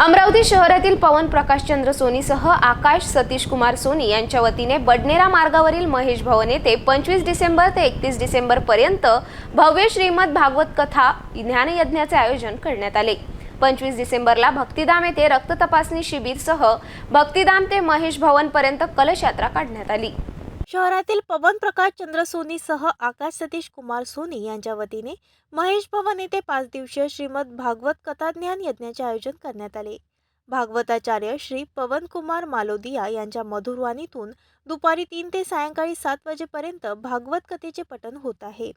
अमरावती शहरातील पवन प्रकाशचंद्र सोनीसह आकाश सतीश कुमार सोनी यांच्या वतीने बडनेरा मार्गावरील महेश भवन येथे 25 डिसेंबर ते 31 डिसेंबर पर्यंत भव्य श्रीमद भागवत कथा ज्ञानयज्ञाचे आयोजन करण्यात आले। 25 डिसेंबरला भक्तिधाम येथे रक्त तपासणी शिबिरसह भक्तिधाम ते महेश भवन पर्यंत कलश यात्रा काढण्यात आली। शहरातील पवन प्रकाशचंद्र सोनीसह आकाश सतीश कुमार सोनी यांच्या वतीने महेश भवन येथे 5 दिवसीय श्रीमद भागवत कथा ज्ञान यज्ञाचे आयोजन करण्यात आले। भागवताचार्य श्री पवन कुमार मालोदिया यांच्या मधुर वाणीतून दुपारी 3 ते सायंकाळी 7 वाजेपर्यंत भागवत कथेचे पठण होत आहे।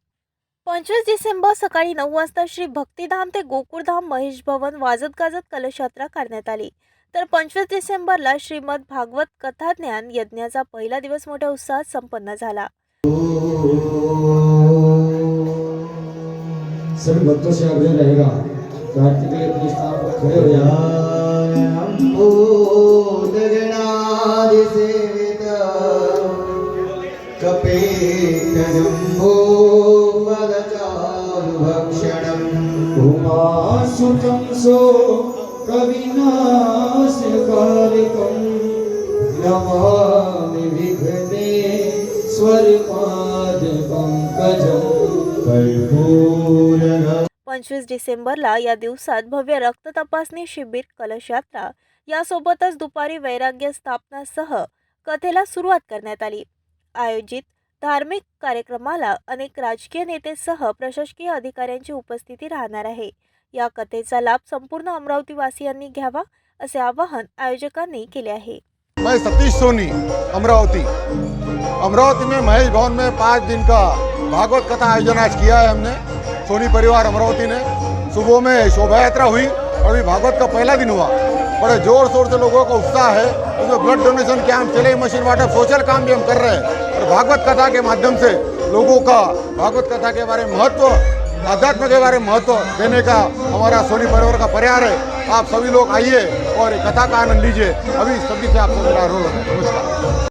25 डिसेंबर सकाळी 9 वाजता श्री भक्तिधाम ते गोकुळधाम महेश भवन वाजत गाजत कलश यात्रा काढण्यात आली। तर 25 डिसेंबरला श्रीमद भागवत कथा ज्ञान यज्ञाचा पहिला दिवस मोठ्या उत्साहात संपन्न झाला। सभी भक्तों से आग्रह रहेगा कि आरती के लिए अपने स्थान पर खड़े हो जाएं। कविनाशकारिकं नमामि विघ्नेश्वर पादपंकजं कर्पूरगं। 25 डिसेंबरला या दिवसात भव्य रक्त तपासणी शिबिर, कलश यात्रा यासोबतच दुपारी वैराग्य स्थापनासह कथेला सुरुवात करण्यात आली। आयोजित धार्मिक कार्यक्रमाला अनेक राजकीय नेतेसह प्रशासकीय अधिकाऱ्यांची उपस्थिती राहणार आहे। या कथेचा लाभ संपूर्ण अमरावती वासियांनी घ्यावा असे आवाहन आयोजकांनी केले आहे। मैं सतीश सोनी अमरावती में महेश भवन में 5 दिन का भागवत कथा आयोजन आज किया है हमने। सोनी परिवार अमरावती ने सुबह में शोभा यात्रा हुई और अभी भागवत का पहला दिन हुआ। बड़े जोर शोर से लोगों का उत्साह है। उसमें ब्लड डोनेशन कैंप, सिलाई मशीन वाटर, सोशल काम भी हम कर रहे हैं और भागवत कथा के माध्यम से लोगों का भागवत कथा के बारे में महत्व, आध्यात्म के बारे में महत्व देने का हमारा सोनी परिवार का प्रयास है। आप सभी लोग आइए और कथा का आनंद लीजिए। अभी सभी से आप सभी का अनुरोध है। नमस्कार।